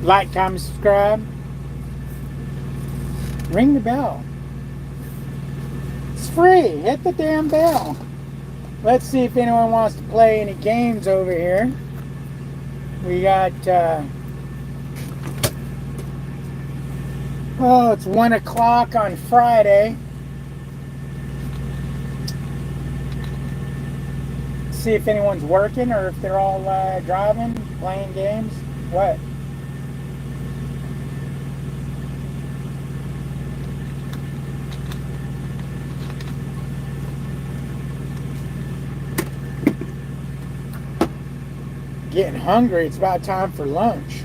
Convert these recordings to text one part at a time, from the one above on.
Like, comment, subscribe. Ring the bell. It's free. Hit the damn bell. Let's see if anyone wants to play any games over here. We got, oh, it's 1 o'clock on Friday. See if anyone's working or if they're all driving, playing games. What? Getting hungry. It's about time for lunch.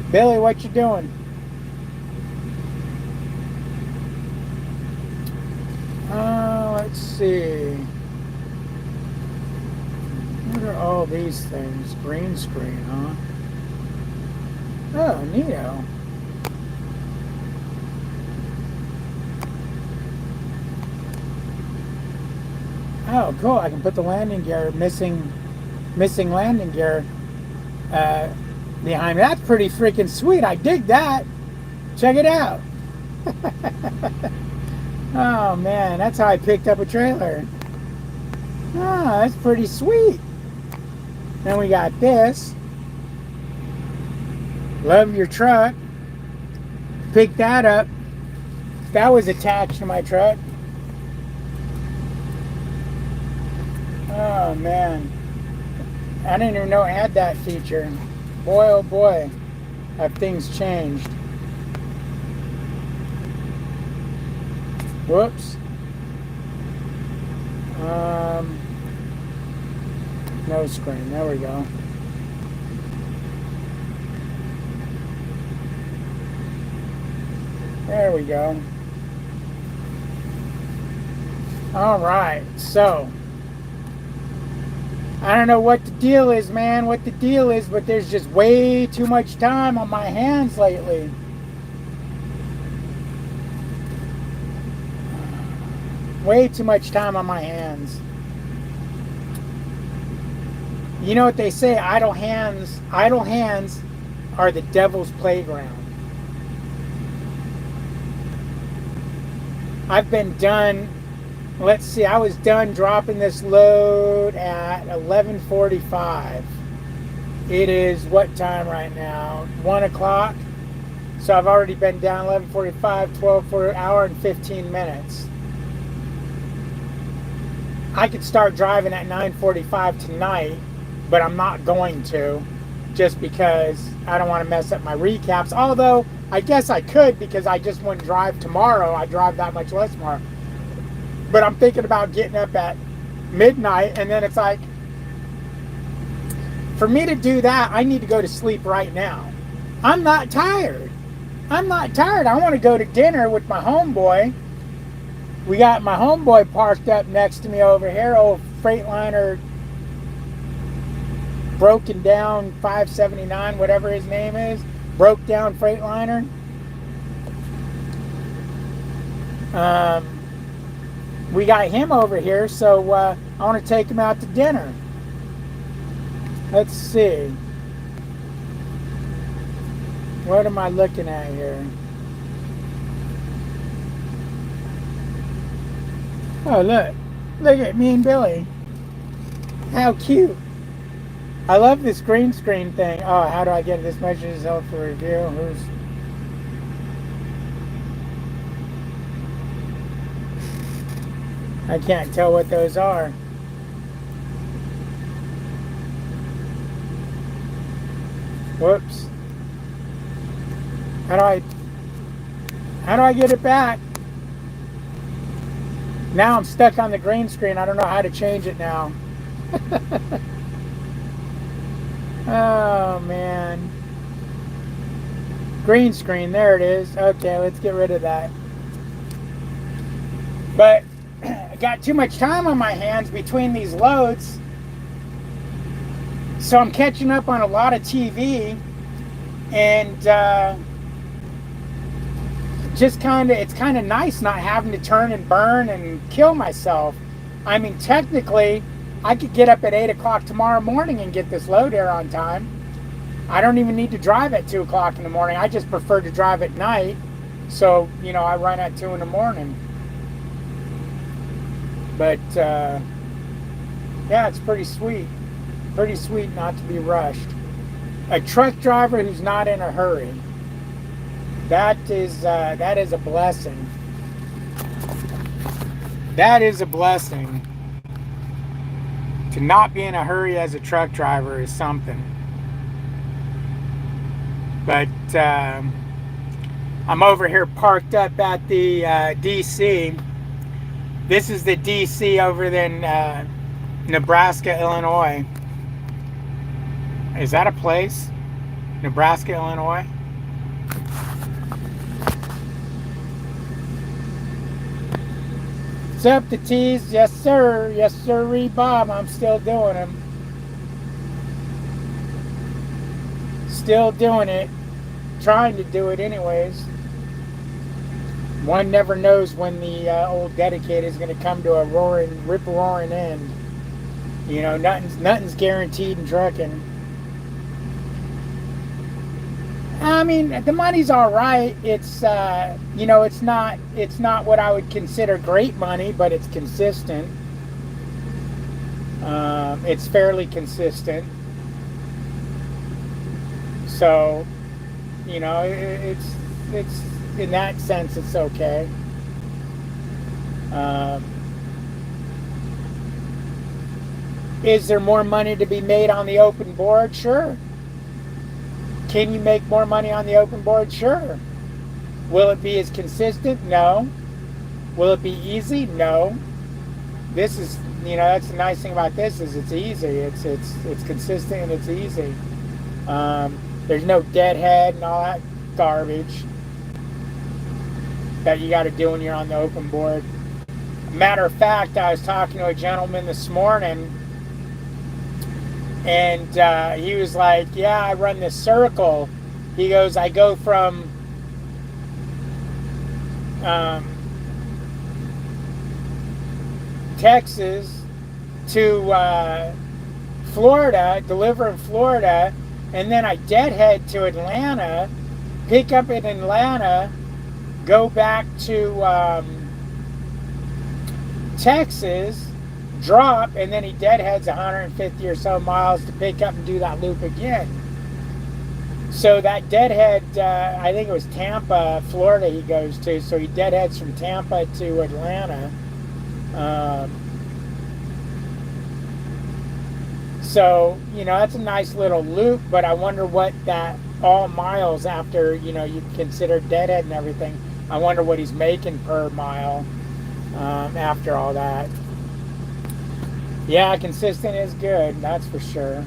Billy, what you doing? Let's see. What are all these things? Green screen, huh? Oh, neato. Oh, cool. I can put the landing gear, missing landing gear behind me. That's pretty freaking sweet. I dig that. Check it out. Oh, man. That's how I picked up a trailer. Oh, that's pretty sweet. Then we got this. Love your truck. Pick that up. That was attached to my truck. Oh man, I didn't even know it had that feature. Boy oh boy, have things changed. Whoops. No screen, there we go. There we go. All right, so I don't know what the deal is, man, what the deal is, but there's just way too much time on my hands lately. Way too much time on my hands. You know what they say, idle hands are the devil's playground. I've been done, let's see, I was done dropping this load at 11:45. It is what time right now? 1 o'clock. So I've already been down 11:45, 12 for an hour and 15 minutes. I could start driving at 9:45 tonight, but I'm not going to, just because I don't want to mess up my recaps. Although I guess I could, because I just wouldn't drive tomorrow. I drive that much less tomorrow. But I'm thinking about getting up at midnight, and then it's like, for me to do that, I need to go to sleep right now. I'm not tired. I'm not tired. I want to go to dinner with my homeboy. We got my homeboy parked up next to me over here, old Freightliner, broken down 579, whatever his name is, broke down Freightliner. We got him over here, so I want to take him out to dinner. Let's see. What am I looking at here? Oh, look. Look at me and Billy. How cute. I love this green screen thing. Oh, how do I get this message is held for review? Who's... I can't tell what those are. Whoops. How do I get it back? Now I'm stuck on the green screen. I don't know how to change it now. Oh man. Green screen, there it is. Okay, let's get rid of that. But I got too much time on my hands between these loads, so I'm catching up on a lot of TV, and just it's kind of nice not having to turn and burn and kill myself. I mean, technically, I could get up at 8 o'clock tomorrow morning and get this load here on time. I don't even need to drive at 2 o'clock in the morning. I just prefer to drive at night. So, I run at 2 in the morning. But, yeah, it's pretty sweet. Pretty sweet not to be rushed. A truck driver who's not in a hurry. That is a blessing. That is a blessing. To not be in a hurry as a truck driver is something. But I'm over here parked up at the DC. This is the DC over in Nebraska, Illinois. Is that a place? Nebraska, Illinois? What's up, the T's? Yes, sir. Yes, sir, Bob. I'm still doing them. Still doing it. Trying to do it anyways. One never knows when the old dedicated is going to come to a rip-roaring end. Nothing's guaranteed in trucking. I mean, the money's all right. It's it's not what I would consider great money, but it's consistent. It's fairly consistent. So, it's in that sense it's okay. Is there more money to be made on the open board? Sure. Can you make more money on the open board? Sure. Will it be as consistent? No. Will it be easy? No. This is, that's the nice thing about this is it's easy. It's consistent and it's easy. There's no deadhead and all that garbage that you got to do when you're on the open board. Matter of fact, I was talking to a gentleman this morning, and he was like, yeah, I run this circle. He goes, I go from Texas to Florida, deliver in Florida, and then I deadhead to Atlanta, pick up in Atlanta, go back to Texas, drop, and then he deadheads 150 or so miles to pick up and do that loop again. So that deadhead, I think it was Tampa, Florida he goes to, so he deadheads from Tampa to Atlanta. So, that's a nice little loop, but I wonder what that all miles after, you consider deadhead and everything, I wonder what he's making per mile after all that. Yeah, consistent is good, that's for sure.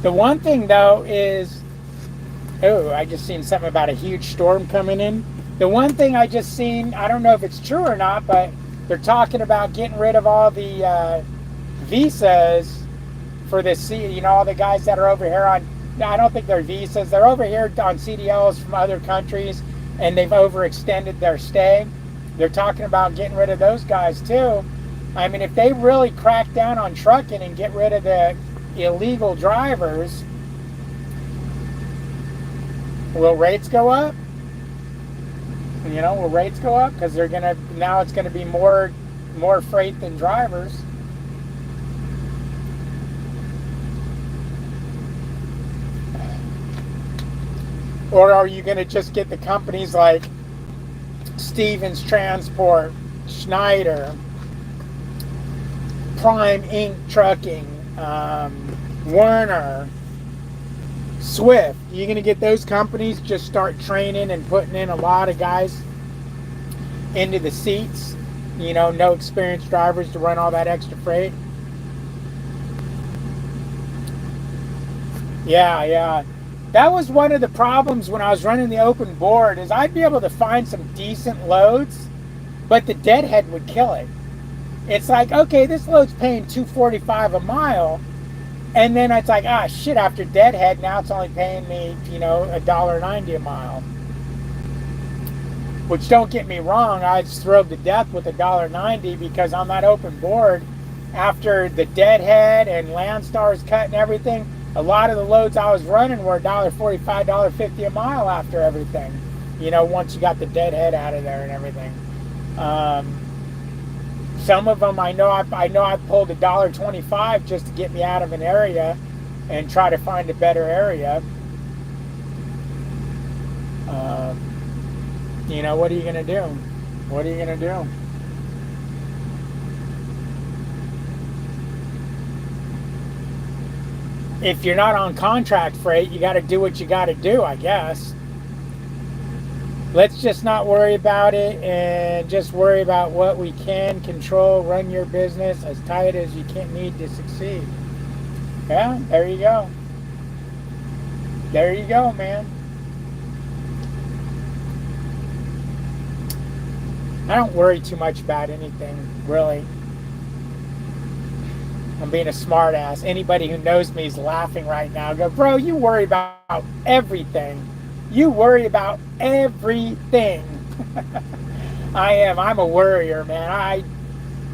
The one thing though is, I just seen something about a huge storm coming in. The one thing I just seen, I don't know if it's true or not, but they're talking about getting rid of all the visas for this, all the guys that are over here on, I don't think they're visas, they're over here on CDLs from other countries, and they've overextended their stay. They're talking about getting rid of those guys too. I mean, if they really crack down on trucking and get rid of the illegal drivers, will rates go up? Will rates go up? Because now it's gonna be more freight than drivers. Or are you gonna just get the companies like Stevens Transport, Schneider, Prime Inc. Trucking, Werner, Swift? You're going to get those companies just start training and putting in a lot of guys into the seats, no experienced drivers to run all that extra freight. Yeah. That was one of the problems when I was running the open board, is I'd be able to find some decent loads, but the deadhead would kill it. It's like, okay, this load's paying $2.45 a mile, and then it's like, ah, shit, after deadhead, now it's only paying me, $1.90 a mile. Which, don't get me wrong, I was thrilled to death with $1.90 because on that open board, after the deadhead and Landstar's cut and everything, a lot of the loads I was running were $1.45, $1.50 a mile after everything. Once you got the deadhead out of there and everything. Some of them I know I pulled $1.25 just to get me out of an area and try to find a better area. What are you going to do? What are you going to do? If you're not on contract freight, you got to do what you got to do, I guess. Let's just not worry about it and just worry about what we can control. Run your business as tight as you can need to succeed. Yeah, there you go. There you go, man. I don't worry too much about anything, really. I'm being a smart ass. Anybody who knows me is laughing right now. Go, bro, you worry about everything. You worry about everything. I am. I'm a worrier, man.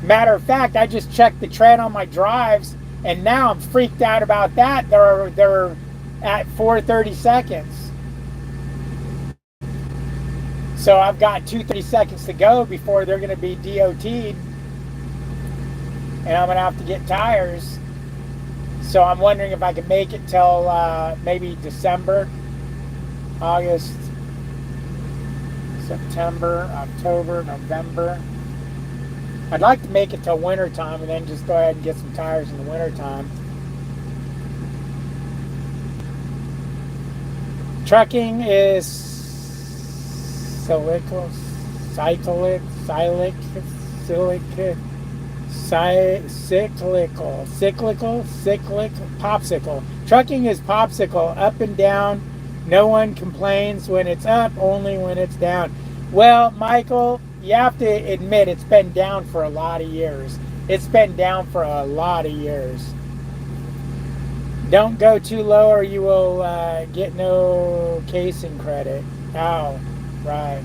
Matter of fact, I just checked the tread on my drives, and now I'm freaked out about that. They're at 430 seconds. So I've got 230 seconds to go before they're going to be DOT'd. And I'm going to have to get tires. So I'm wondering if I can make it till maybe December, August, September, October, November. I'd like to make it till winter time and then just go ahead and get some tires in the winter time. Trucking is cyclical, popsicle. Trucking is popsicle, up and down. No one complains when it's up, only when it's down. Well, Michael, you have to admit it's been down for a lot of years. It's been down for a lot of years. Don't go too low or you will get no casing credit. Oh, right.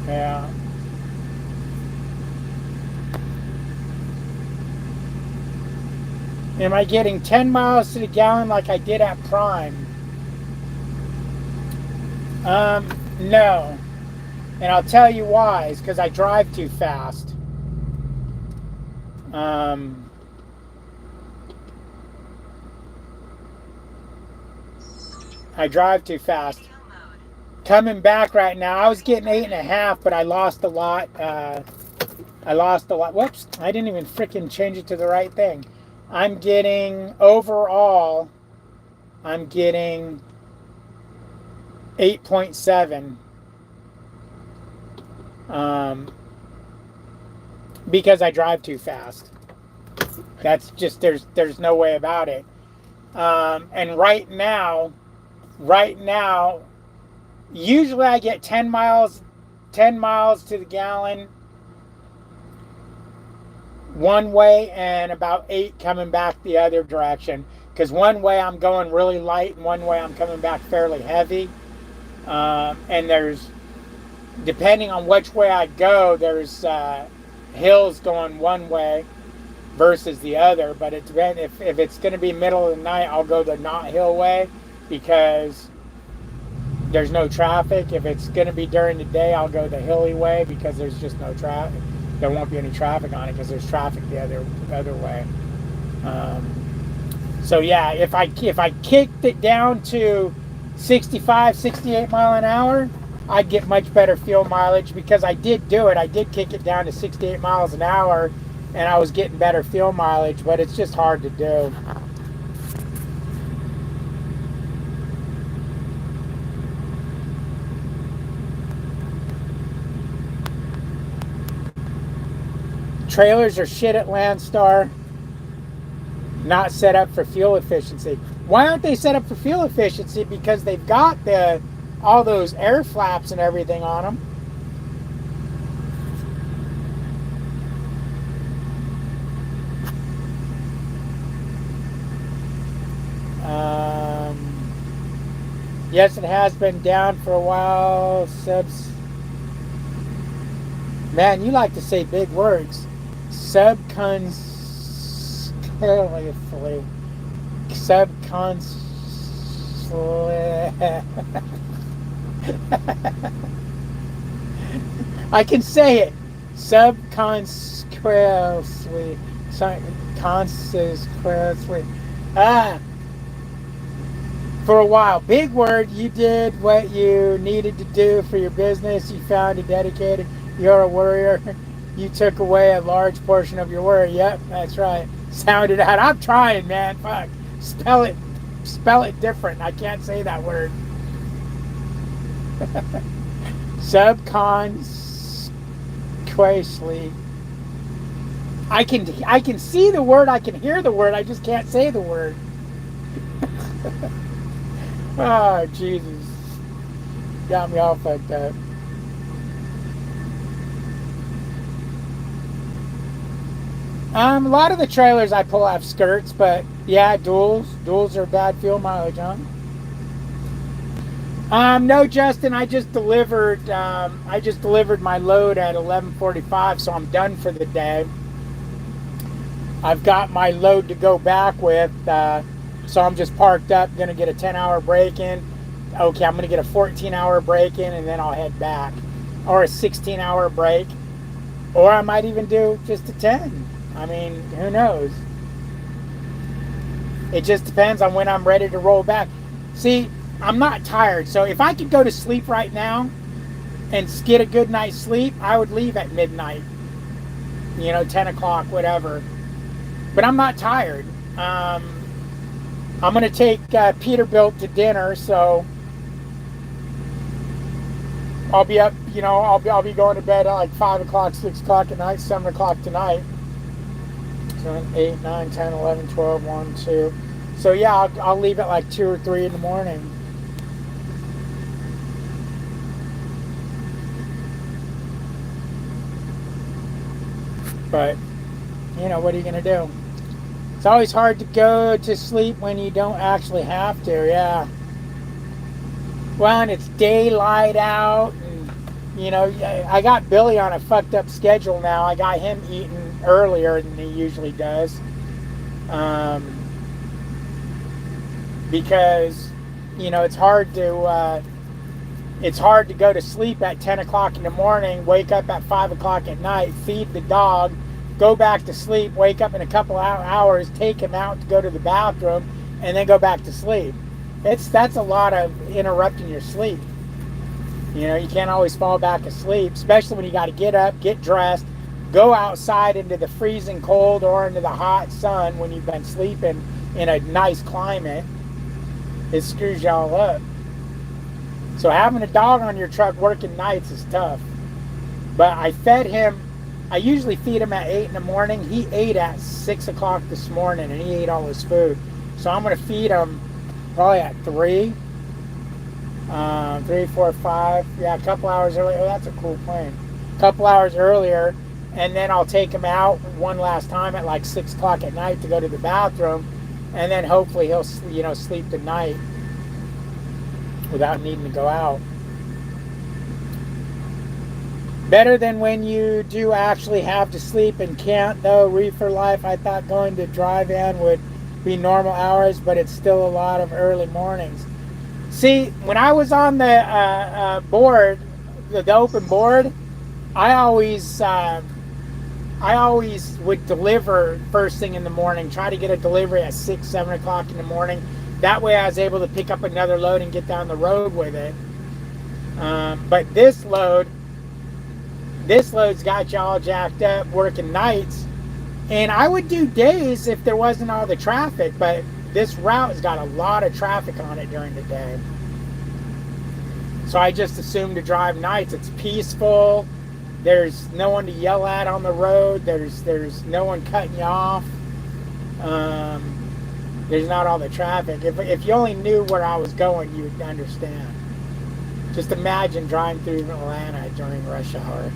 Yeah. Am I getting 10 miles to the gallon like I did at Prime? No. And I'll tell you why. It's because I drive too fast. I drive too fast. Coming back right now, I was getting 8.5, but I lost a lot. Whoops, I didn't even freaking change it to the right thing. I'm getting, overall, I'm getting 8.7. Because I drive too fast. That's just, there's no way about it. And right now, usually I get 10 miles to the gallon one way and about 8 coming back the other direction. Because one way I'm going really light and one way I'm coming back fairly heavy. And there's, depending on which way I go, there's hills going one way versus the other. But it depends, if it's going to be middle of the night, I'll go the not hill way because there's no traffic. If it's going to be during the day, I'll go the hilly way because there's just no traffic. There won't be any traffic on it because there's traffic the other way. So yeah, if I kicked it down to 65, 68 mile an hour, I'd get much better fuel mileage because I did do it. I did kick it down to 68 miles an hour and I was getting better fuel mileage, but it's just hard to do. Trailers are shit at Landstar. Not set up for fuel efficiency. Why aren't they set up for fuel efficiency? Because they've got the all those air flaps and everything on them. Yes, it has been down for a while. Man, you like to say big words. Subconsciously. Subconsciously. I can say it. Subconsciously. Consciously. Ah. For a while. Big word. You did what you needed to do for your business. You found a dedicated. You're a worrier. You took away a large portion of your worry. Yep, that's right. Sounded out. I'm trying, man. Fuck. Spell it different. I can't say that word. Subconsciously. I can see the word. I can hear the word. I just can't say the word. Oh, Jesus. Got me all fucked up. A lot of the trailers I pull have skirts, but yeah, duals. Duals are bad fuel mileage, huh? No, Justin, I just delivered my load at 11:45, so I'm done for the day. I've got my load to go back with, so I'm just parked up, gonna get a 10-hour break in. Okay, I'm gonna get a 14-hour break in, and then I'll head back. Or a 16-hour break. Or I might even do just a 10. I mean, who knows? It just depends on when I'm ready to roll back. See, I'm not tired, so if I could go to sleep right now and get a good night's sleep, I would leave at midnight. 10 o'clock, whatever. But I'm not tired. I'm going to take Peterbilt to dinner, so I'll be up, I'll be going to bed at like 5 o'clock, 6 o'clock at night, 7 o'clock tonight. 7, 8, 9, 10, 11, 12, 1, 2. So yeah, I'll leave at like 2 or 3 in the morning. But, what are you going to do? It's always hard to go to sleep when you don't actually have to, yeah. Well, and it's daylight out, and, I got Billy on a fucked up schedule now. I got him eating earlier than he usually does. Because, it's hard to go to sleep at 10 o'clock in the morning, wake up at 5 o'clock at night, feed the dog, go back to sleep, wake up in a couple hours, take him out to go to the bathroom, and then go back to sleep. That's a lot of interrupting your sleep. You can't always fall back asleep, especially when you got to get up, get dressed, go outside into the freezing cold or into the hot sun when you've been sleeping in a nice climate. It screws y'all up. So having a dog on your truck working nights is tough. But I fed him. I usually feed him at 8 in the morning. He ate at 6 o'clock this morning, and he ate all his food. So I'm going to feed him probably at 3. 3, 4, 5. Yeah, a couple hours earlier. Oh, that's a cool plan. A couple hours earlier, and then I'll take him out one last time at like 6 o'clock at night to go to the bathroom, and then hopefully he'll sleep the night without needing to go out. Better than when you do actually have to sleep and can't, though. Reefer life, I thought going to drive-in would be normal hours, but it's still a lot of early mornings. See, when I was on the board, the open board, I always would deliver first thing in the morning, try to get a delivery at 6, 7 o'clock in the morning. That way I was able to pick up another load and get down the road with it. But this load's got y'all jacked up working nights. And I would do days if there wasn't all the traffic, but this route has got a lot of traffic on it during the day. So I just assumed to drive nights. It's peaceful. There's no one to yell at on the road. There's no one cutting you off. There's not all the traffic. If you only knew where I was going, you would understand. Just imagine driving through Atlanta during rush hour.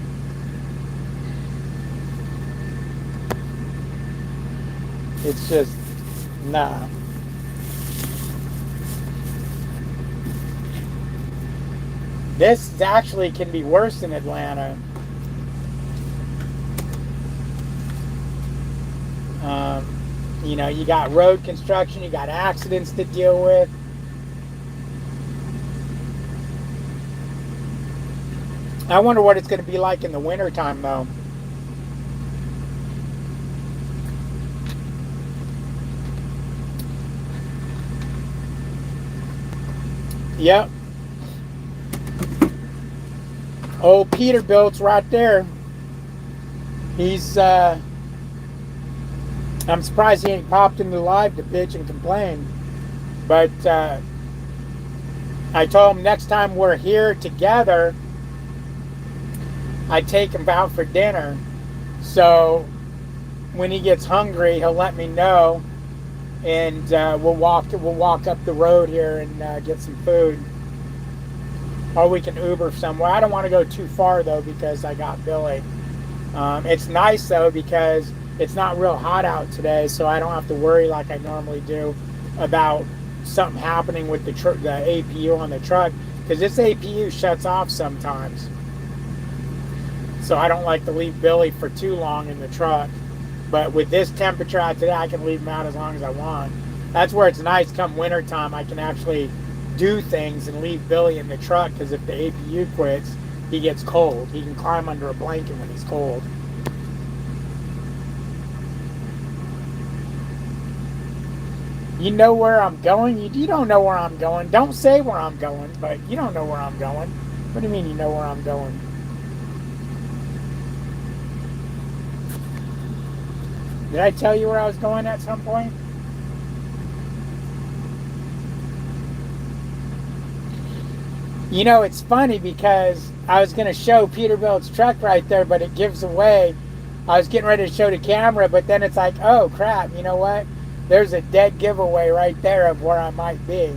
It's just, nah. This actually can be worse in Atlanta. You know, you got road construction, you got accidents to deal with. I wonder what it's going to be like in the wintertime, though. Yep. Old Peterbilt's right there. He's, I'm surprised he ain't popped into live to bitch and complain. But I told him next time we're here together, I take him out for dinner. So when he gets hungry, he'll let me know, and we'll walk up the road here and get some food, or we can Uber somewhere. I don't want to go too far though because I got Billy. It's nice though because it's not real hot out today, so I don't have to worry like I normally do about something happening with the APU on the truck, because this APU shuts off sometimes. So I don't like to leave Billy for too long in the truck. But with this temperature out today, I can leave him out as long as I want. That's where it's nice come wintertime. I can actually do things and leave Billy in the truck, because if the APU quits, he gets cold. He can climb under a blanket when he's cold. You know where I'm going? You don't know where I'm going. Don't say where I'm going, but you don't know where I'm going. What do you mean you know where I'm going? Did I tell you where I was going at some point? You know, it's funny because I was going to show Peterbilt's truck right there, but it gives away. I was getting ready to show the camera, but then it's like, oh crap, you know what? There's a dead giveaway right there of where I might be.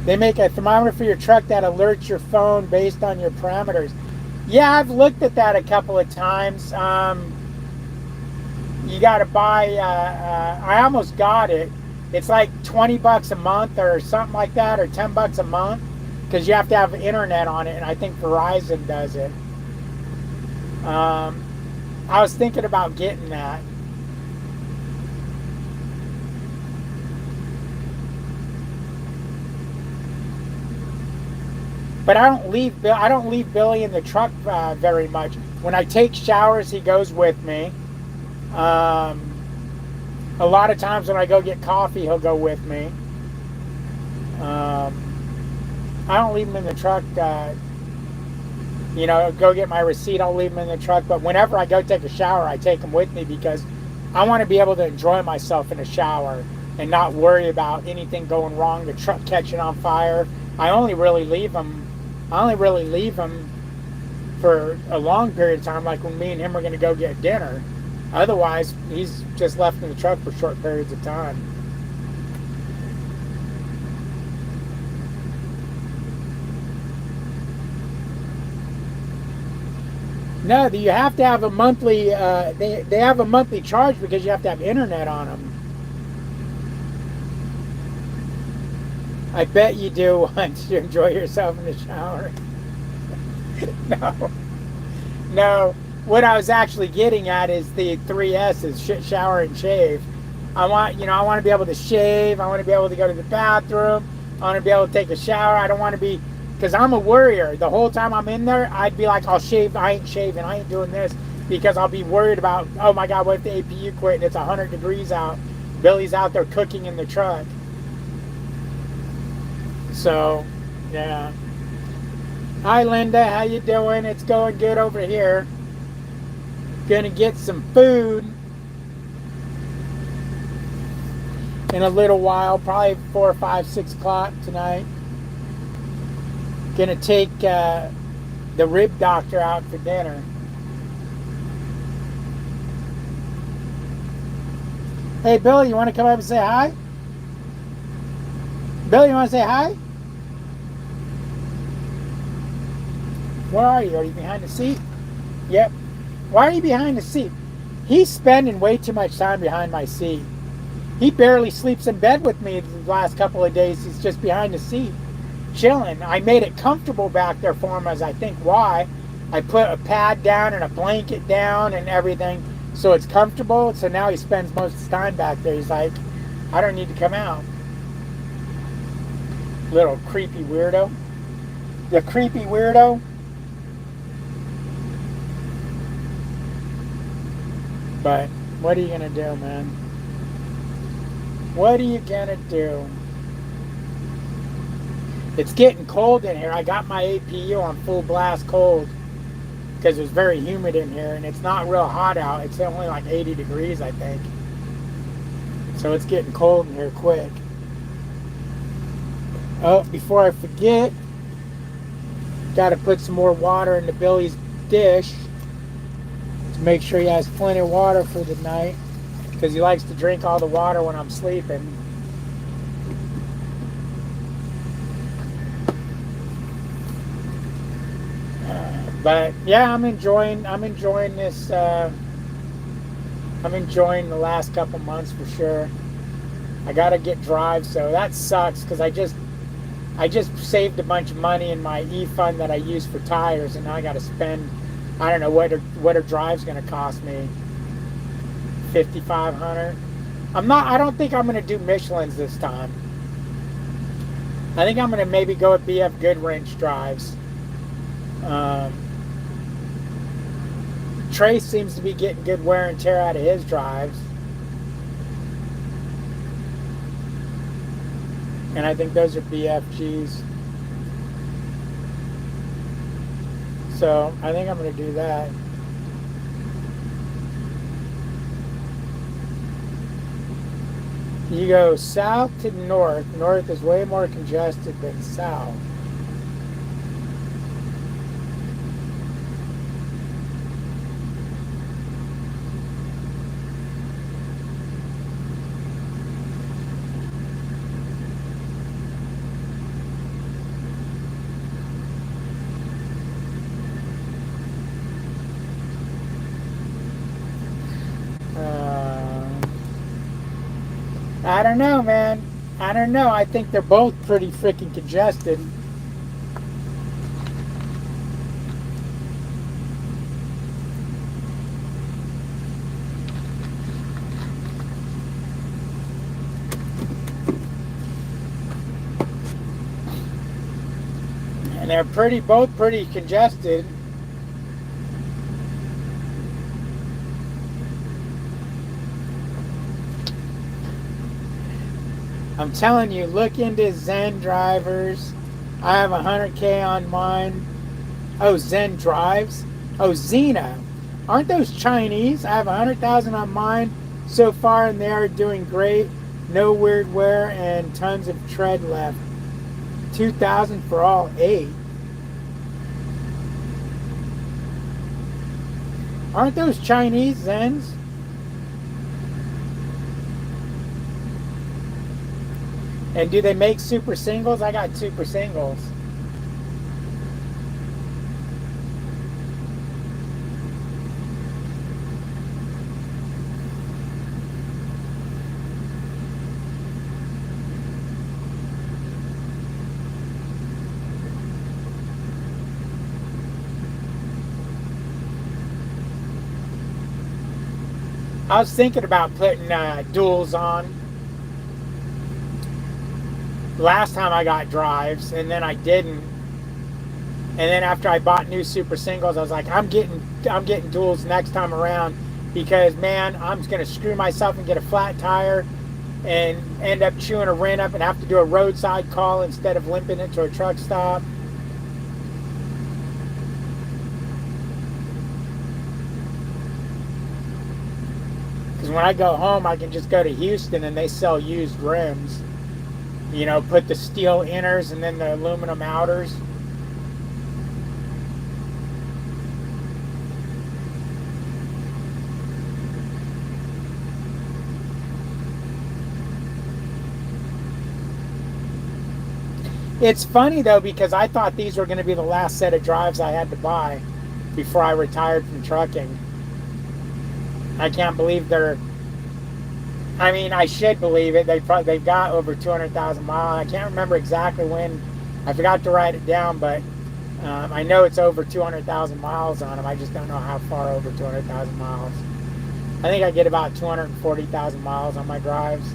They make a thermometer for your truck that alerts your phone based on your parameters. Yeah, I've looked at that a couple of times. You got to buy, I almost got it. It's like 20 bucks a month or something like that, or 10 bucks a month, because you have to have internet on it, and I think Verizon does it. I was thinking about getting that. But I don't leave Billy in the truck very much. When I take showers, he goes with me. A lot of times when I go get coffee, he'll go with me. I don't leave him in the truck. You know, go get my receipt, I'll leave him in the truck. But whenever I go take a shower, I take him with me, because I want to be able to enjoy myself in a shower and not worry about anything going wrong, the truck catching on fire. I only really leave him for a long period of time, like when me and him are going to go get dinner. Otherwise, he's just left in the truck for short periods of time. No, you have to have a monthly, they have a monthly charge because you have to have internet on them. I bet you do once you enjoy yourself in the shower. No. What I was actually getting at is the 3 S's, shower and shave. I want to be able to shave. I want to be able to go to the bathroom. I want to be able to take a shower. I don't want to be, because I'm a worrier. The whole time I'm in there, I'd be like, I'll shave. I ain't shaving. I ain't doing this, because I'll be worried about, oh my God, what if the APU quit and it's 100 degrees out? Billy's out there cooking in the truck. So, yeah. Hi, Linda. How you doing? It's going good over here. Gonna get some food in a little while, probably 4 or 5, 6 o'clock tonight. Gonna take the rib doctor out for dinner. Hey, Billy, you want to come up and say hi? Billy, you want to say hi? Where are you? Are you behind the seat? Yep. Why are you behind the seat? He's spending way too much time behind my seat. He barely sleeps in bed with me the last couple of days. He's just behind the seat, chilling. I made it comfortable back there for him, as I think why. I put a pad down and a blanket down and everything so it's comfortable. So now he spends most of his time back there. He's like, I don't need to come out. Little creepy weirdo. The creepy weirdo. But what are you going to do, man? What are you going to do? It's getting cold in here. I got my APU on full blast cold because it was very humid in here, and it's not real hot out. It's only like 80 degrees, I think. So it's getting cold in here quick. Oh, before I forget, got to put some more water into Billy's dish to make sure he has plenty of water for the night, because he likes to drink all the water when I'm sleeping. But yeah, I'm enjoying this. I'm enjoying the last couple months for sure. I gotta get drive, so that sucks because I just saved a bunch of money in my e-fund that I use for tires, and now I gotta spend. I don't know what a drive's gonna cost me. $5,500. I don't think I'm gonna do Michelin's this time. I think I'm gonna maybe go with BF Goodwrench drives. Trace seems to be getting good wear and tear out of his drives. And I think those are BFGs. So I think I'm going to do that. You go south to north. North is way more congested than south. I don't know, man. I don't know. I think they're both pretty freaking congested. And they're both pretty congested. I'm telling you, look into Zen drivers. I have 100K on mine. Oh, Zen drives. Oh, Xena. Aren't those Chinese? I have 100,000 on mine so far, and they are doing great. No weird wear and tons of tread left. 2,000 for all 8. Aren't those Chinese Zens? And do they make super singles? I got super singles. I was thinking about putting duals on. Last time I got drives, and then I didn't. And then after I bought new super singles, I was like, I'm getting duals next time around, because man, I'm gonna screw myself and get a flat tire and end up chewing a rim up and have to do a roadside call instead of limping it to a truck stop. Because when I go home, I can just go to Houston and they sell used rims. You know, put the steel inners and then the aluminum outers. It's funny though, because I thought these were going to be the last set of drives I had to buy before I retired from trucking. I can't believe they're. I mean, I should believe it. They've got over 200,000 miles. I can't remember exactly when. I forgot to write it down, but I know it's over 200,000 miles on them. I just don't know how far over 200,000 miles. I think I get about 240,000 miles on my drives,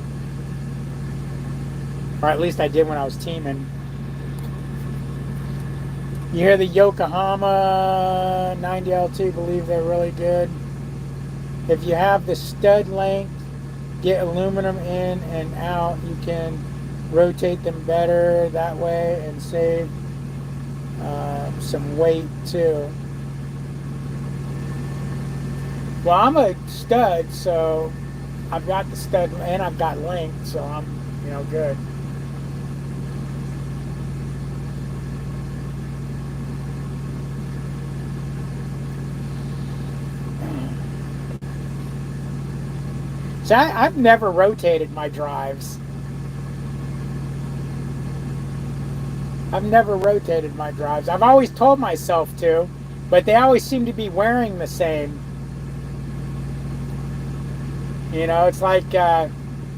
or at least I did when I was teaming. You hear the Yokohama 90L2, believe they're really good. If you have the stud length, get aluminum in and out, you can rotate them better that way and save some weight too. Well, I'm a stud, so I've got the stud and I've got length, so I'm, good. So I've never rotated my drives. I've always told myself to, but they always seem to be wearing the same. It's like,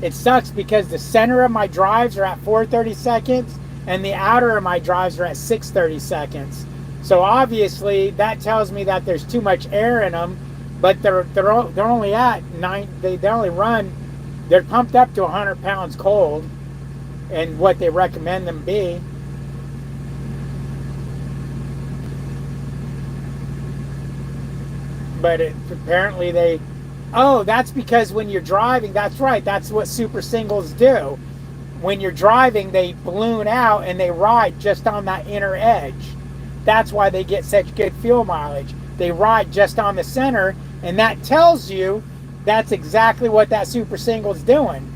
it sucks because the center of my drives are at 430 seconds and the outer of my drives are at 630 seconds. So obviously that tells me that there's too much air in them, but they're only at 9, they only run, they're pumped up to 100 pounds cold and what they recommend them be. But apparently that's because when you're driving, that's right, that's what super singles do. When you're driving, they balloon out and they ride just on that inner edge. That's why they get such good fuel mileage. They ride just on the center, and that tells you that's exactly what that super single's doing.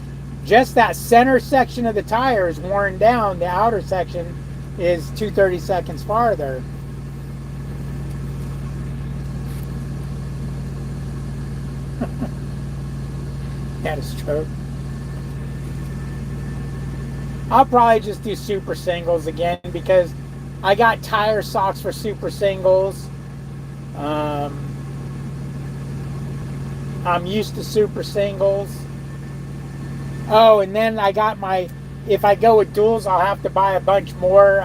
Just that center section of the tire is worn down. The outer section is 230 seconds farther. Had a stroke. I'll probably just do super singles again because I got tire socks for super singles. I'm used to super singles. Oh, and then I got if I go with duals, I'll have to buy a bunch more,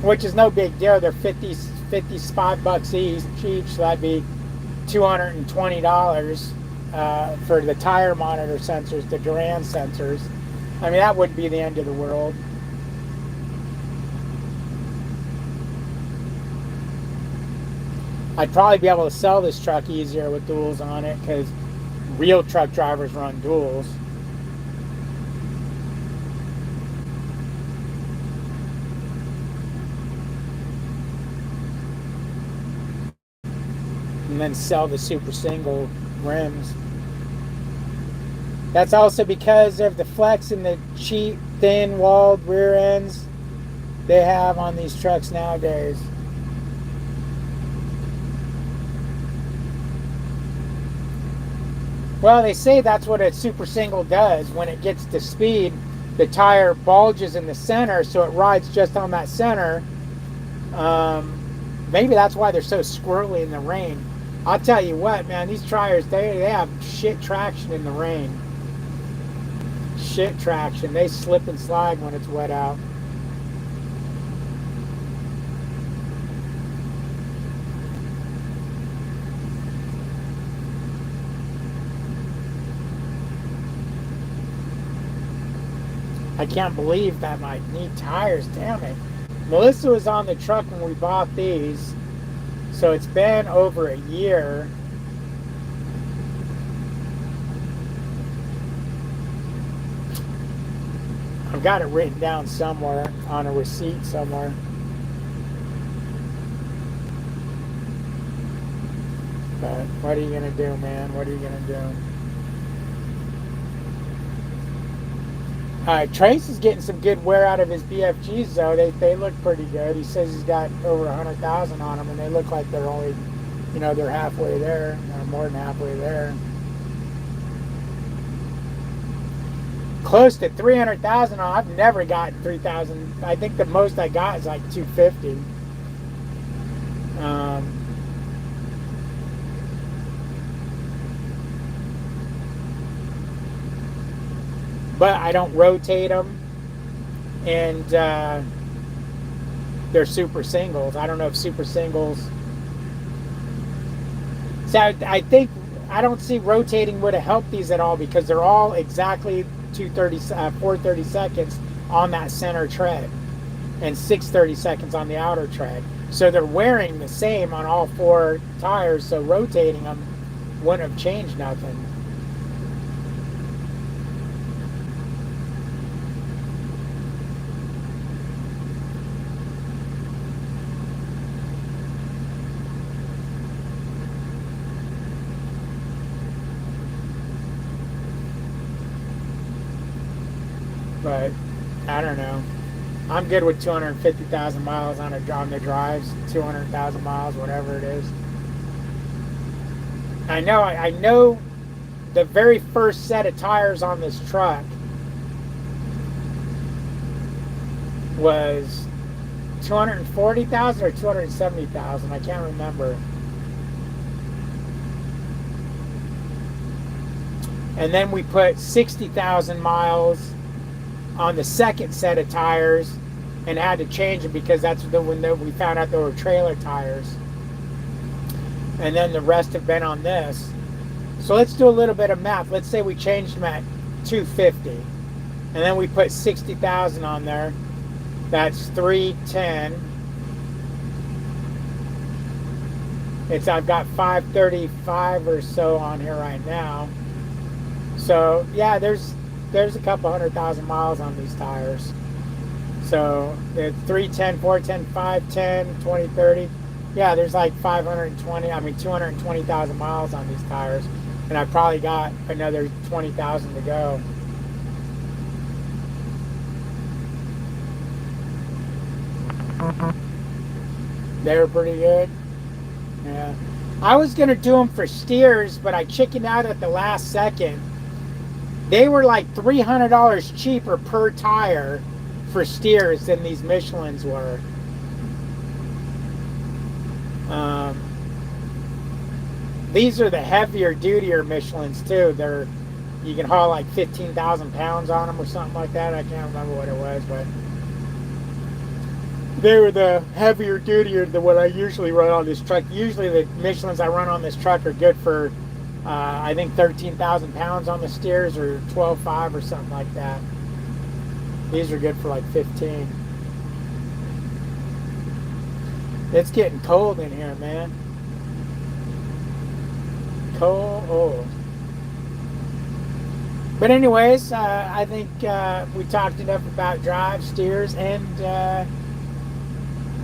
which is no big deal. They're $55 each, so that'd be $220 for the tire monitor sensors, the Duran sensors. I mean, that wouldn't be the end of the world. I'd probably be able to sell this truck easier with duals on it because real truck drivers run duals. And then sell the super single rims. That's also because of the flex and the cheap thin walled rear ends they have on these trucks nowadays. Well, they say that's what a super single does. When it gets to speed, the tire bulges in the center, so it rides just on that center. Maybe that's why they're so squirrely in the rain. I'll tell you what, man, these tires, they have shit traction in the rain. Shit traction. They slip and slide when it's wet out. I can't believe that might need tires, damn it. Melissa was on the truck when we bought these, so it's been over a year. I've got it written down somewhere on a receipt somewhere. But what are you gonna do, man? What are you gonna do? Trace is getting some good wear out of his BFGs though. They look pretty good. He says he's got over 100,000 on them, and they look like they're only, they're halfway there, or more than halfway there. close to 300,000. I've never gotten 3,000. I think the most I got is like 250. But I don't rotate them, and they're super singles. I don't know if super singles. So I think I don't see rotating would have helped these at all because they're all exactly 430 seconds on that center tread and 630 seconds on the outer tread. So they're wearing the same on all four tires, so rotating them wouldn't have changed nothing. But I don't know. I'm good with 250,000 miles on the drives, 200,000 miles, whatever it is. I know the very first set of tires on this truck was 240,000 or 270,000. I can't remember. And then we put 60,000 miles on the second set of tires and had to change it because that's when we found out there were trailer tires. And then the rest have been on this. So let's do a little bit of math. Let's say we changed them at 250 and then we put 60,000 on there. That's 310. I've got 535 or so on here right now. So yeah, there's a couple 100,000 miles on these tires. So it's 310, 410, 510, 2030. Yeah, there's like 220,000 miles on these tires. And I probably got another 20,000 to go. They're pretty good. Yeah. I was going to do them for steers, but I chickened out at the last second. They were like $300 cheaper per tire for steers than these Michelins were. These are the heavier, dutier Michelins too. You can haul like 15,000 pounds on them or something like that. I can't remember what it was, but they were the heavier, dutier than what I usually run on this truck. Usually the Michelins I run on this truck are good for I think 13,000 pounds on the steers or 12.5 or something like that. These are good for like 15. It's getting cold in here, man. Cold. But anyways, I think we talked enough about drive, steers, and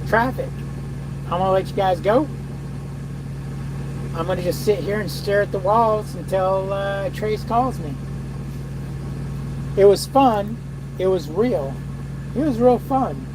traffic. I'm gonna let you guys go. I'm gonna just sit here and stare at the walls until Trace calls me. It was fun. It was real. It was real fun.